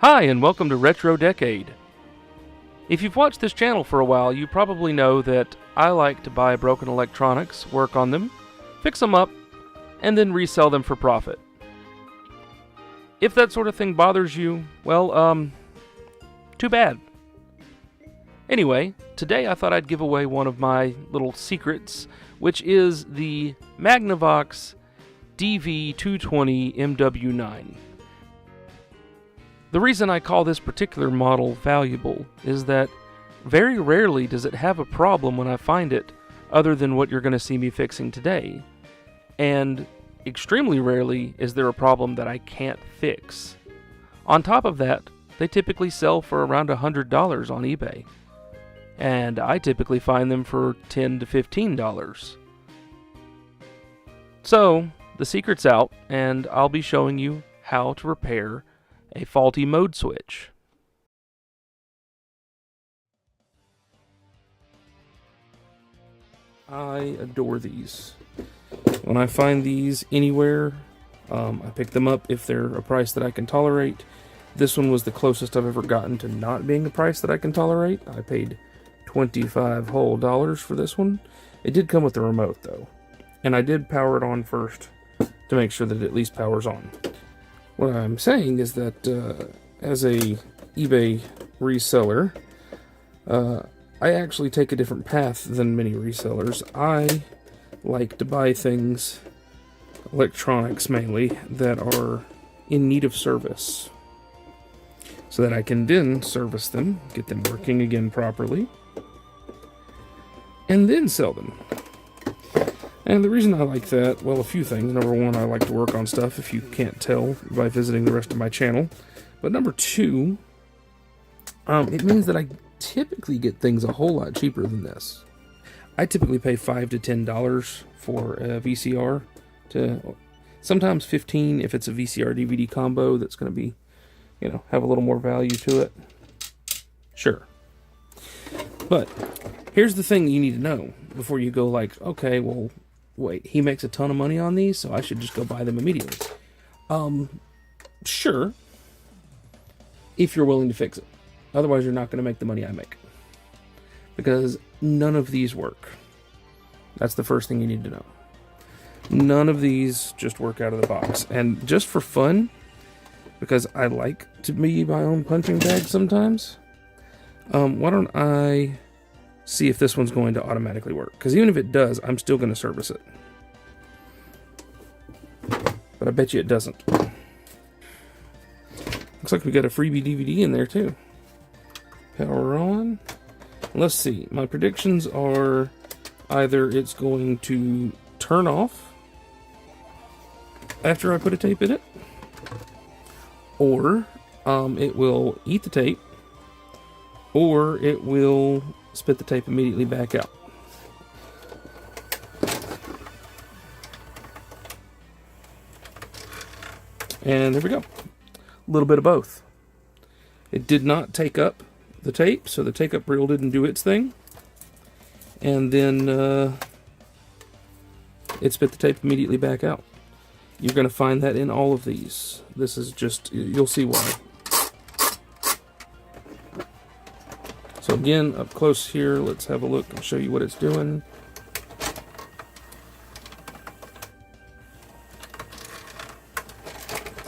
Hi, and welcome to Retro Decade. If you've watched this channel for a while, you probably know that I like to buy broken electronics, work on them, fix them up, and then resell them for profit. If that sort of thing bothers you, well, too bad. Anyway, today I thought I'd give away one of my little secrets, which is the Magnavox DV220MW9. The reason I call this particular model valuable is that very rarely does it have a problem when I find it other than what you're going to see me fixing today. And extremely rarely is there a problem that I can't fix. On top of that, they typically sell for around $100 on eBay. And I typically find them for $10 to $15. So, the secret's out, and I'll be showing you how to repair a faulty mode switch. I adore these. When I find these anywhere, I pick them up if they're a price that I can tolerate. This one was the closest I've ever gotten to not being a price that I can tolerate. I paid $25 whole for this one. It did come with the remote though, and I did power it on first to make sure that it at least powers on. What I'm saying is that as a eBay reseller, I actually take a different path than many resellers. I like to buy things, electronics mainly, that are in need of service, so that I can then service them, get them working again properly, and then sell them. And the reason I like that, well, a few things. Number one, I like to work on stuff, if you can't tell by visiting the rest of my channel. But number two, it means that I typically get things a whole lot cheaper than this. I typically pay $5 to $10 for a VCR, to sometimes $15 if it's a VCR DVD combo that's going to be, have a little more value to it. Sure. But here's the thing you need to know before you go like, okay, well, wait, he makes a ton of money on these, so I should just go buy them immediately. Sure, if you're willing to fix it. Otherwise, you're not going to make the money I make. Because none of these work. That's the first thing you need to know. None of these just work out of the box. And just for fun, because I like to be my own punching bag sometimes, why don't I see if this one's going to automatically work? Because even if it does, I'm still going to service it. But I bet you it doesn't. Looks like we got a freebie DVD in there too. Power on. Let's see. My predictions are either it's going to turn off after I put a tape in it, or it will eat the tape, or it will spit the tape immediately back out. And there we go. A little bit of both. It did not take up the tape, so the take-up reel didn't do its thing. And then it spit the tape immediately back out. You're going to find that in all of these. This is just, you'll see why. So again, up close here, let's have a look and show you what it's doing.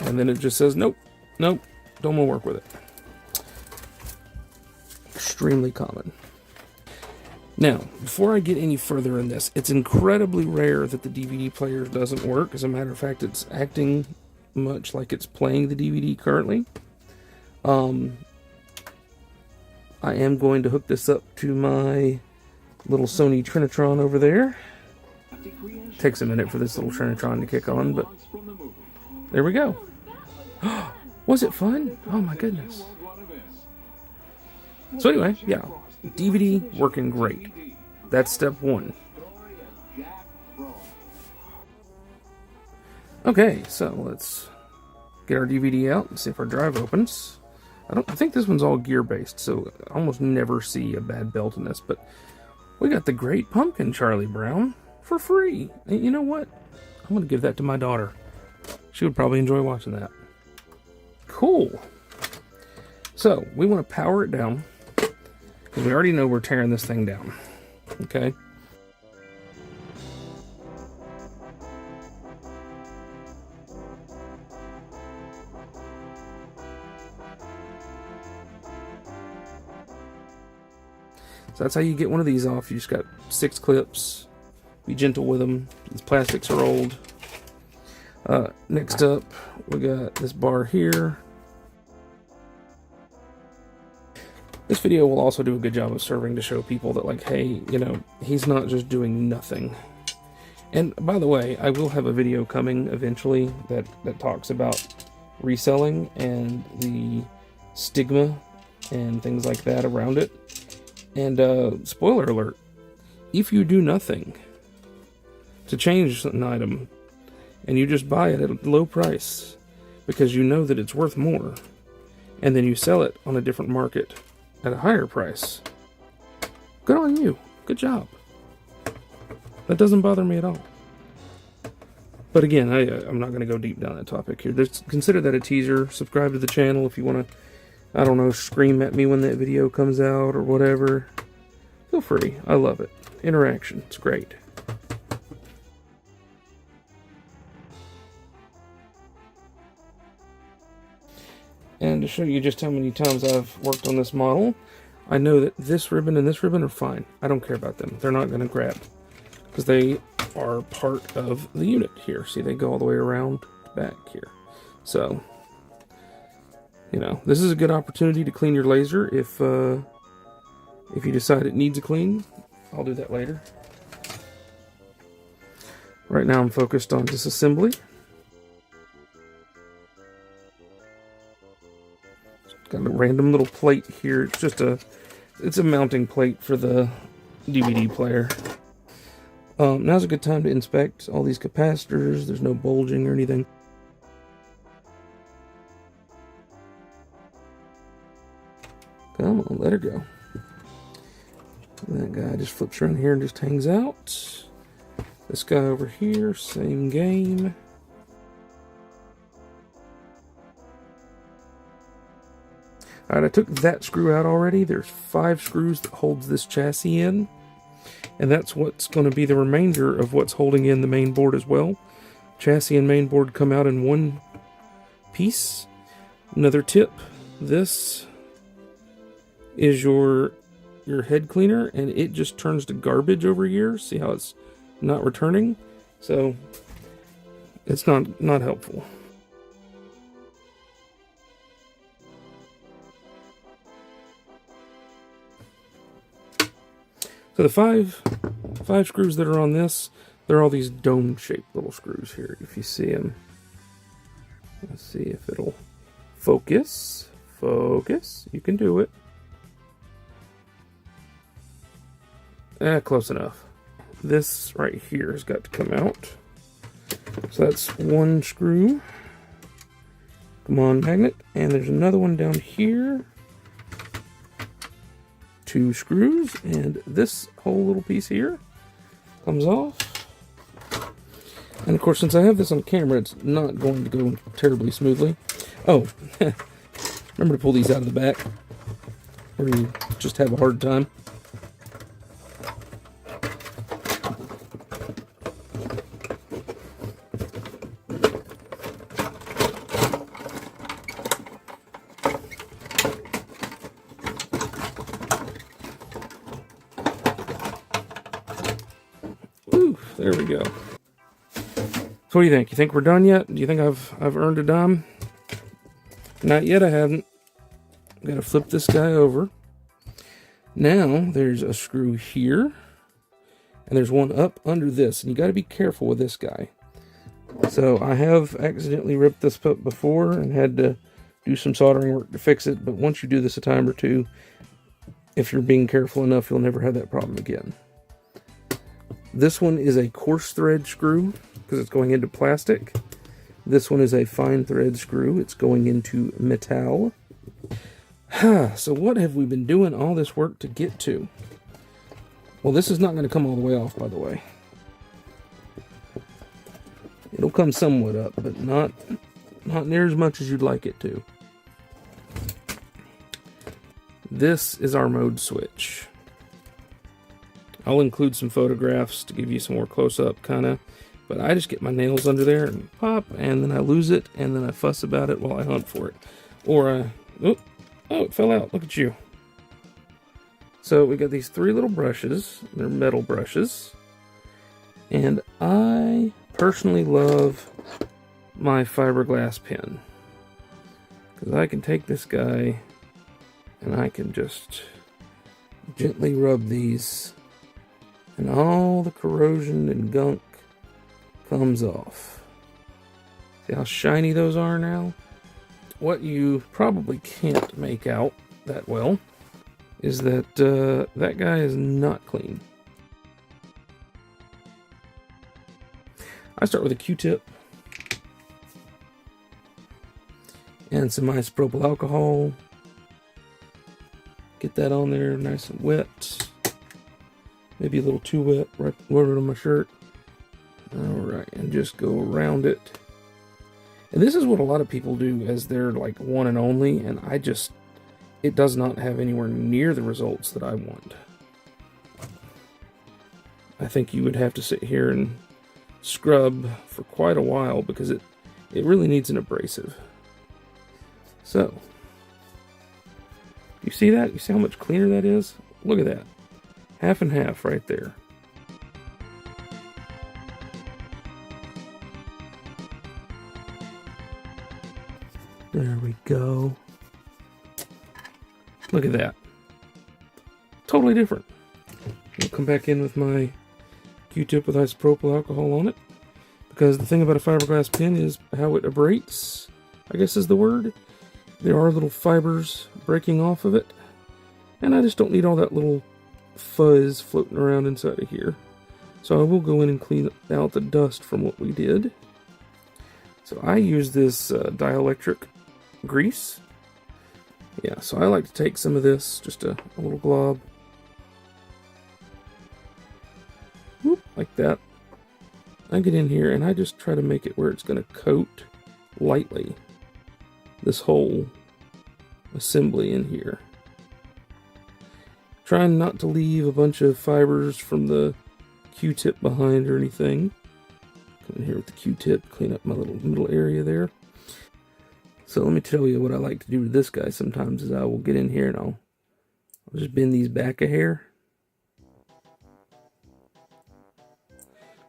And then it just says, nope, don't want to work with it. Extremely common. Now, before I get any further in this, it's incredibly rare that the DVD player doesn't work. As a matter of fact, it's acting much like it's playing the DVD currently. I am going to hook this up to my little Sony Trinitron over there. Takes a minute for this little Trinitron to kick on, but there we go. Was it fun? Oh my goodness. So anyway, yeah, DVD working great. That's step one. Okay, so let's get our DVD out and see if our drive opens. I think this one's all gear-based, so I almost never see a bad belt in this, but we got the Great Pumpkin Charlie Brown for free. And you know what? I'm going to give that to my daughter. She would probably enjoy watching that. Cool. So we want to power it down because we already know we're tearing this thing down. Okay. So that's how you get one of these off. You just got 6 clips. Be gentle with them. These plastics are old. Next up, we got this bar here. This video will also do a good job of serving to show people that, like, hey, you know, he's not just doing nothing. And by the way, I will have a video coming eventually that talks about reselling and the stigma and things like that around it. And spoiler alert, if you do nothing to change an item and you just buy it at a low price because you know that it's worth more, and then you sell it on a different market at a higher price, good on you. Good job. That doesn't bother me at all. But again, I'm not going to go deep down that topic here. Consider that a teaser. Subscribe to the channel if you want to, I don't know, scream at me when that video comes out or whatever. Feel free. I love it. Interaction. It's great. And to show you just how many times I've worked on this model, I know that this ribbon and this ribbon are fine. I don't care about them. They're not going to grab because they are part of the unit here. See, they go all the way around back here. So, you know, this is a good opportunity to clean your laser if you decide it needs a clean. I'll do that later. Right now I'm focused on disassembly. Got a random little plate here. It's just it's a mounting plate for the DVD player. Now's a good time to inspect all these capacitors. There's no bulging or anything. Come on, let her go. That guy just flips around here and just hangs out. This guy over here, same game. Alright, I took that screw out already. There's 5 screws that holds this chassis in. And that's what's going to be the remainder of what's holding in the main board as well. Chassis and main board come out in one piece. Another tip, this is your head cleaner, and it just turns to garbage over here. See how it's not returning? So it's not helpful. So the five screws that are on this, they're all these dome-shaped little screws here. If you see them, let's see if it'll focus. Focus. You can do it. Close enough. This right here has got to come out. So that's one screw. Come on, magnet. And there's another one down here. 2 screws, and this whole little piece here comes off. And of course, since I have this on camera, it's not going to go terribly smoothly. Oh, remember to pull these out of the back, or you just have a hard time. There we go. So what do you think? You think we're done yet? Do you think I've earned a dime? Not yet, I haven't. I'm gonna flip this guy over. Now there's a screw here, and there's one up under this, and you got to be careful with this guy. So I have accidentally ripped this up before and had to do some soldering work to fix it, but once you do this a time or two, if you're being careful enough, you'll never have that problem again. This one is a coarse thread screw because it's going into plastic. This one is a fine thread screw. It's going into metal. So what have we been doing all this work to get to? Well, this is not going to come all the way off, by the way. It'll come somewhat up, but not near as much as you'd like it to. this is our mode switch. I'll include some photographs to give you some more close-up kind of, but I just get my nails under there and pop, and then I lose it, and then I fuss about it while I hunt for it. Or, oh, it fell out. Look at you. So we got these 3 little brushes. They're metal brushes. And I personally love my fiberglass pen, because I can take this guy and I can just gently rub these, and all the corrosion and gunk comes off. See how shiny those are now? What you probably can't make out that well is that that guy is not clean. I start with a Q-tip and some isopropyl alcohol. Get that on there nice and wet. Maybe a little too wet, right on my shirt. Alright, and just go around it. And this is what a lot of people do as their like one and only, and it does not have anywhere near the results that I want. I think you would have to sit here and scrub for quite a while, because it really needs an abrasive. So, you see that? You see how much cleaner that is? Look at that. Half and half right there. There we go. Look at that. Totally different. I'll come back in with my Q-tip with isopropyl alcohol on it, because the thing about a fiberglass pen is how it abrates, I guess is the word. There are little fibers breaking off of it, and I just don't need all that little fuzz floating around inside of here. So I will go in and clean out the dust from what we did. So I use this dielectric grease. Yeah, so I like to take some of this, just a little glob. Whoop, like that. I get in here and I just try to make it where it's going to coat lightly this whole assembly in here. Trying not to leave a bunch of fibers from the Q-tip behind or anything. Come in here with the Q-tip, clean up my little middle area there. So let me tell you what I like to do to this guy sometimes is I will get in here and I'll just bend these back a hair.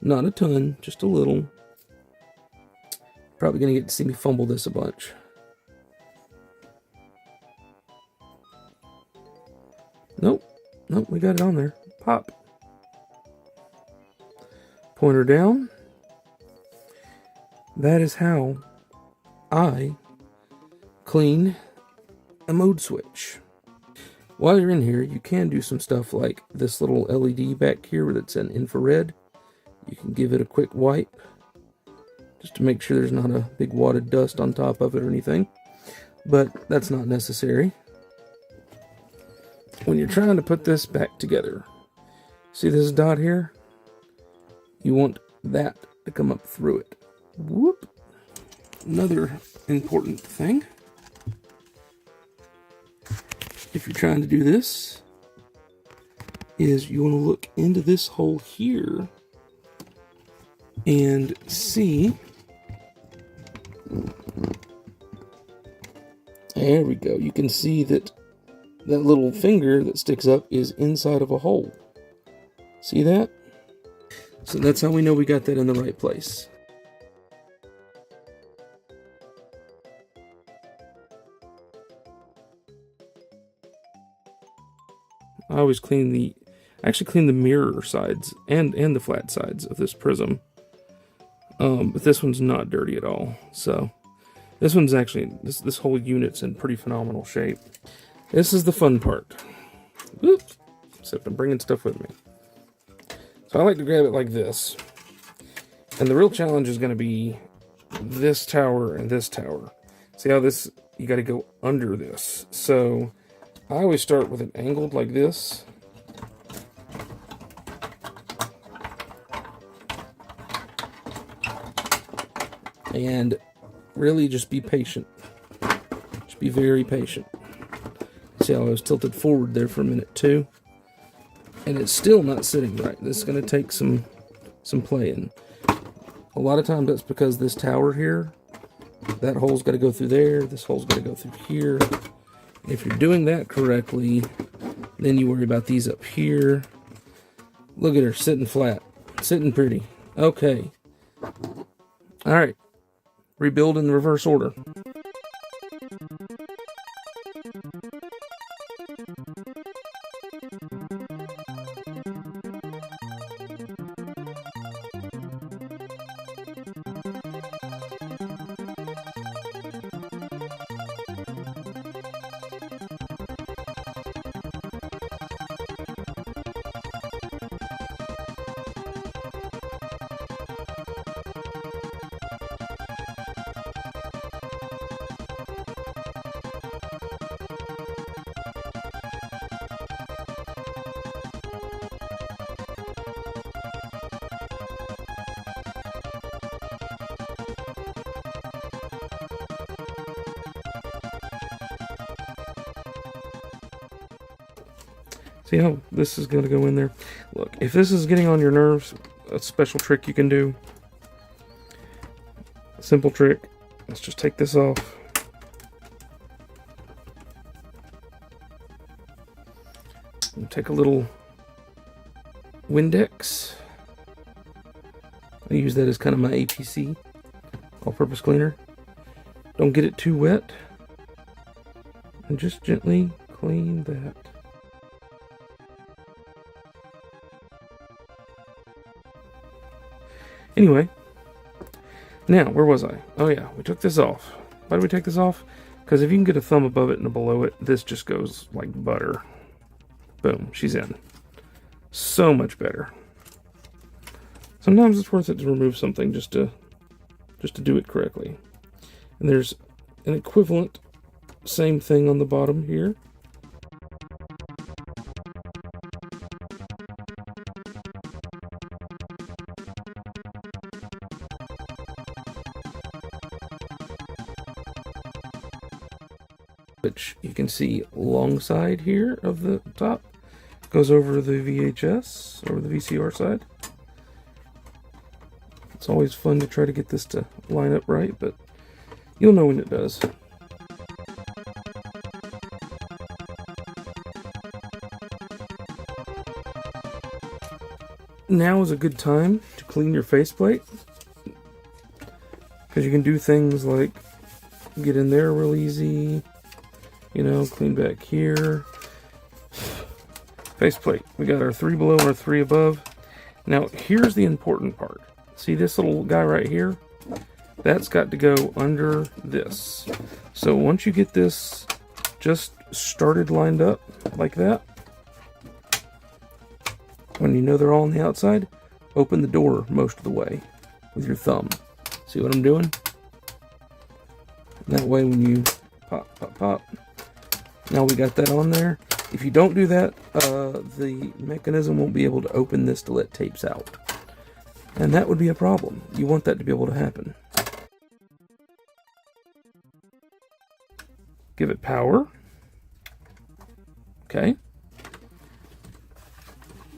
Not a ton, just a little. Probably going to get to see me fumble this a bunch. Nope, we got it on there. Pop. Pointer down. That is how I clean a mode switch. While you're in here, you can do some stuff like this little LED back here that's an infrared. You can give it a quick wipe just to make sure there's not a big wad of dust on top of it or anything, but that's not necessary. When you're trying to put this back together, see this dot here? You want that to come up through it. Whoop! Another important thing, if you're trying to do this, is you want to look into this hole here and see. There we go. You can see that that little finger that sticks up is inside of a hole. See that? So that's how we know we got that in the right place. I always clean the mirror sides and the flat sides of this prism. But this one's not dirty at all. So this one's actually, this whole unit's in pretty phenomenal shape. This is the fun part. Whoop! Except I'm bringing stuff with me. So I like to grab it like this. And the real challenge is going to be this tower and this tower. See how this, you got to go under this. So I always start with it angled like this. And really just be patient. Just be very patient. See See how I was tilted forward there for a minute too? And it's still not sitting right. This is going to take some playing. A lot of times that's because this tower here, that hole's got to go through there, this hole's got to go through here. If you're doing that correctly, then you worry about these up here. Look at her sitting flat, sitting pretty. Okay. All right. Rebuild in the reverse order. See how this is going to go in there? Look, if this is getting on your nerves, a special trick you can do. A simple trick. Let's just take this off. And take a little Windex. I use that as kind of my APC, all-purpose cleaner. Don't get it too wet. And just gently clean that. Anyway, now, where was I? Oh yeah, we took this off. Why did we take this off? Because if you can get a thumb above it and below it, this just goes like butter. Boom, she's in. So much better. Sometimes it's worth it to remove something just to do it correctly. And there's an equivalent same thing on the bottom here. Which you can see alongside here of the top goes over the VHS, over the VCR side. It's always fun to try to get this to line up right, but you'll know when it does. Now is a good time to clean your faceplate, because you can do things like get in there real easy. You know, clean back here. Faceplate. We got our 3 below, our 3 above. Now, here's the important part. See this little guy right here? That's got to go under this. So once you get this just started lined up like that, when you know they're all on the outside, open the door most of the way with your thumb. See what I'm doing? That way when you pop, pop, pop. Now we got that on there. If you don't do that, the mechanism won't be able to open this to let tapes out. And that would be a problem. You want that to be able to happen. Give it power. Okay.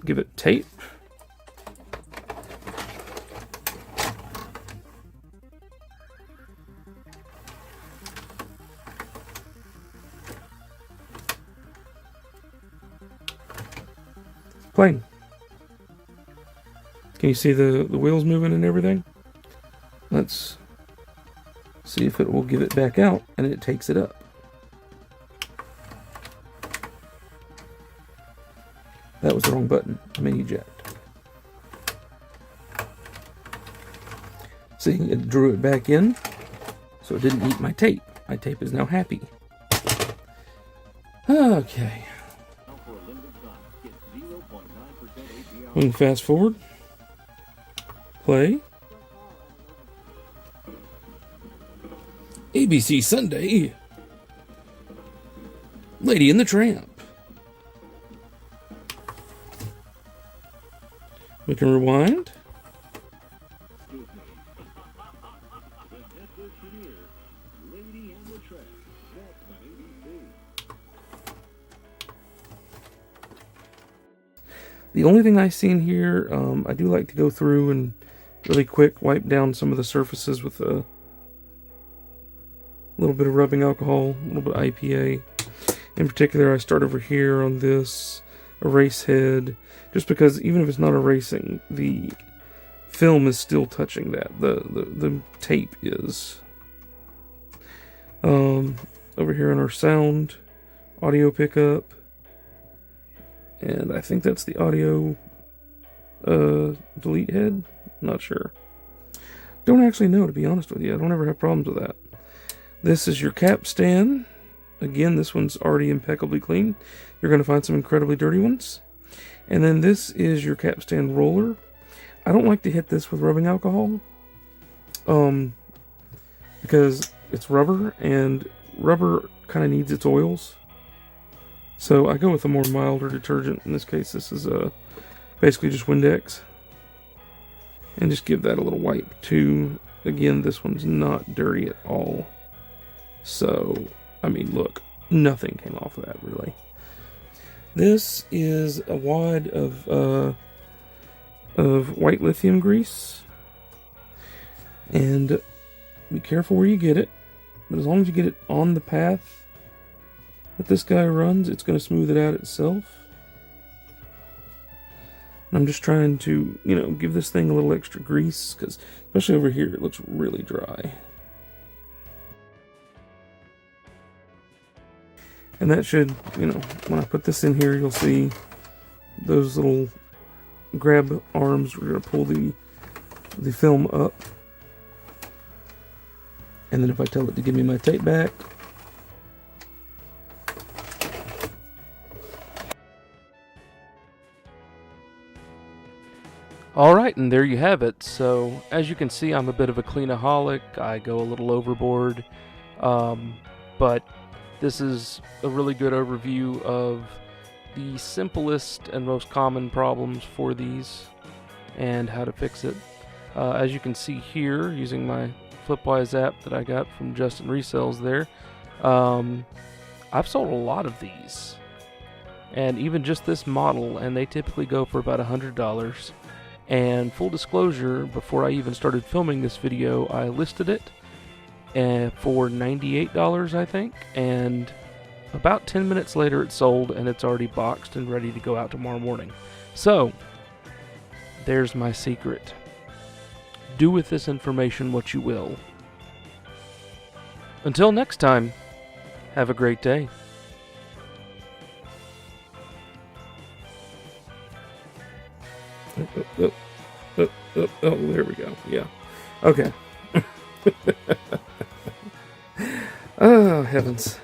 Give it tape. Plane. Can you see the wheels moving and everything? Let's see if it will give it back out, and it takes it up. That was the wrong button. I mean eject. See, it drew it back in, so it didn't eat my tape. My tape is now happy. Okay. We can fast forward. Play. ABC Sunday. Lady and the Tramp. We can rewind. The only thing I see in here, I do like to go through and really quick wipe down some of the surfaces with a little bit of rubbing alcohol, a little bit of IPA. In particular, I start over here on this erase head, just because even if it's not erasing, the film is still touching that. The tape is. Over here on our sound, audio pickup, and I think that's the audio delete head. Not sure. Don't actually know, to be honest with you. I don't ever have problems with that. This is your capstan. Again, this one's already impeccably clean. You're going to find some incredibly dirty ones. And then this is your capstan roller. I don't like to hit this with rubbing alcohol, because it's rubber, and rubber kind of needs its oils. So I go with a more milder detergent. In this case, this is basically just Windex. And just give that a little wipe too. Again, this one's not dirty at all. So, I mean, look, nothing came off of that, really. This is a wad of white lithium grease. And be careful where you get it. But as long as you get it on the path that this guy runs, it's going to smooth it out itself. And I'm just trying to, give this thing a little extra grease, because especially over here, it looks really dry. And that should, when I put this in here, you'll see those little grab arms. We're going to pull the film up. And then if I tell it to give me my tape back, alright, and there you have it. So, as you can see, I'm a bit of a cleanaholic. I go a little overboard. But this is a really good overview of the simplest and most common problems for these and how to fix it. As you can see here, using my Flipwise app that I got from Justin Resells there, I've sold a lot of these. And even just this model, and they typically go for about $100. And full disclosure, before I even started filming this video, I listed it for $98, I think, and about 10 minutes later it sold, and it's already boxed and ready to go out tomorrow morning. So, there's my secret. Do with this information what you will. Until next time, have a great day. Oh, there we go. Yeah. Okay. Oh, heavens.